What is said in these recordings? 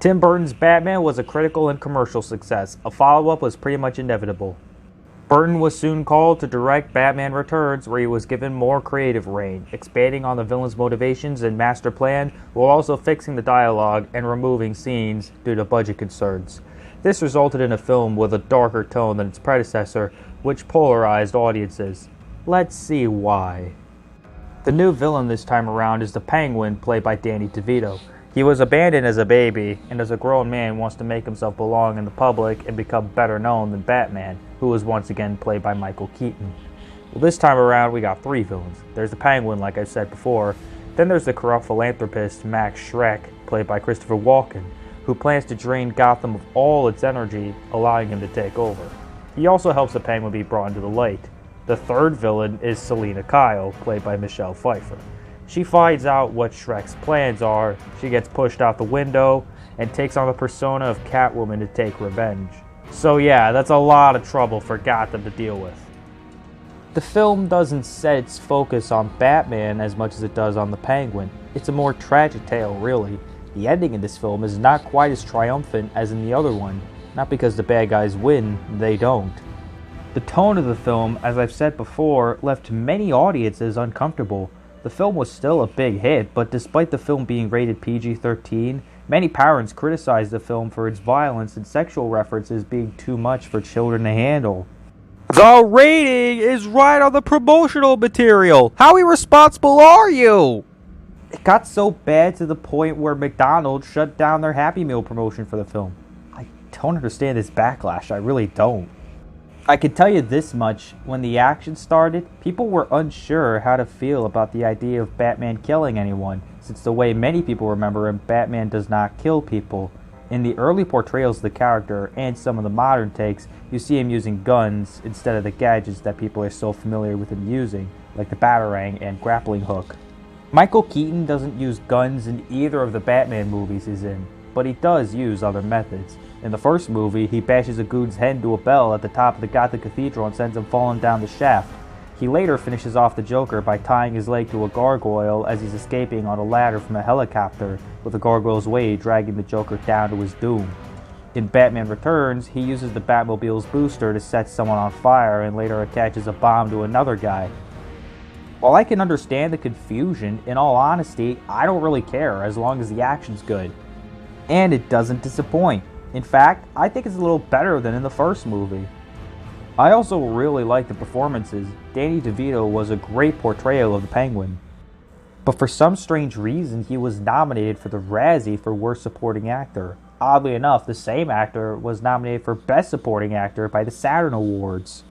Tim Burton's Batman was a critical and commercial success. A follow-up was pretty much inevitable. Burton was soon called to direct Batman Returns, where he was given more creative reign, expanding on the villain's motivations and master plan, while also fixing the dialogue and removing scenes due to budget concerns. This resulted in a film with a darker tone than its predecessor, which polarized audiences. Let's see why. The new villain this time around is the Penguin, played by Danny DeVito. He was abandoned as a baby, and as a grown man wants to make himself belong in the public and become better known than Batman, who was once again played by Michael Keaton. Well, this time around we got three villains. There's the Penguin, like I said before. Then there's the corrupt philanthropist Max Schreck, played by Christopher Walken, who plans to drain Gotham of all its energy, allowing him to take over. He also helps the Penguin be brought into the light. The third villain is Selina Kyle, played by Michelle Pfeiffer. She finds out what Shrek's plans are, she gets pushed out the window, and takes on the persona of Catwoman to take revenge. So yeah, that's a lot of trouble for Gotham to deal with. The film doesn't set its focus on Batman as much as it does on the Penguin. It's a more tragic tale, really. The ending in this film is not quite as triumphant as in the other one. Not because the bad guys win, they don't. The tone of the film, as I've said before, left many audiences uncomfortable. The film was still a big hit, but despite the film being rated PG-13, many parents criticized the film for its violence and sexual references being too much for children to handle. The rating is right on the promotional material! How irresponsible are you? It got so bad to the point where McDonald's shut down their Happy Meal promotion for the film. I don't understand this backlash, I really don't. I can tell you this much, when the action started, people were unsure how to feel about the idea of Batman killing anyone, since the way many people remember him, Batman does not kill people. In the early portrayals of the character, and some of the modern takes, you see him using guns instead of the gadgets that people are so familiar with him using, like the Batarang and grappling hook. Michael Keaton doesn't use guns in either of the Batman movies he's in, but he does use other methods. In the first movie, he bashes a goon's head into a bell at the top of the Gothic Cathedral and sends him falling down the shaft. He later finishes off the Joker by tying his leg to a gargoyle as he's escaping on a ladder from a helicopter, with the gargoyle's weight dragging the Joker down to his doom. In Batman Returns, he uses the Batmobile's booster to set someone on fire and later attaches a bomb to another guy. While I can understand the confusion, in all honesty, I don't really care as long as the action's good. And it doesn't disappoint. In fact, I think it's a little better than in the first movie. I also really like the performances. Danny DeVito was a great portrayal of the Penguin. But for some strange reason, he was nominated for the Razzie for Worst Supporting Actor. Oddly enough, the same actor was nominated for Best Supporting Actor by the Saturn Awards.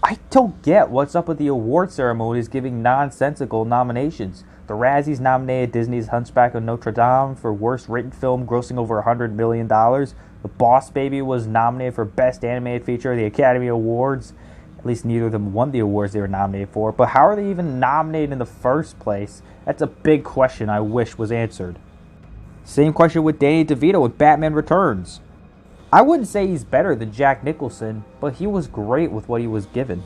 I don't get what's up with the award ceremonies giving nonsensical nominations. The Razzies nominated Disney's Hunchback of Notre Dame for Worst Written Film, grossing over $100 million. The Boss Baby was nominated for Best Animated Feature at the Academy Awards. At least neither of them won the awards they were nominated for. But how are they even nominated in the first place? That's a big question I wish was answered. Same question with Danny DeVito with Batman Returns. I wouldn't say he's better than Jack Nicholson, but he was great with what he was given.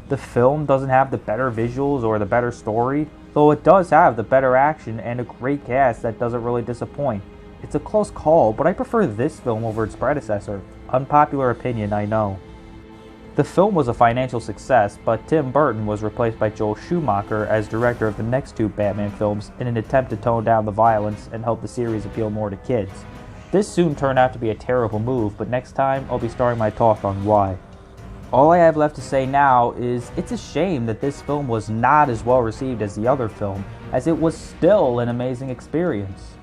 The film doesn't have the better visuals or the better story, though it does have the better action and a great cast that doesn't really disappoint. It's a close call, but I prefer this film over its predecessor. Unpopular opinion, I know. The film was a financial success, but Tim Burton was replaced by Joel Schumacher as director of the next two Batman films in an attempt to tone down the violence and help the series appeal more to kids. This soon turned out to be a terrible move, but next time I'll be starting my talk on why. All I have left to say now is it's a shame that this film was not as well received as the other film, as it was still an amazing experience.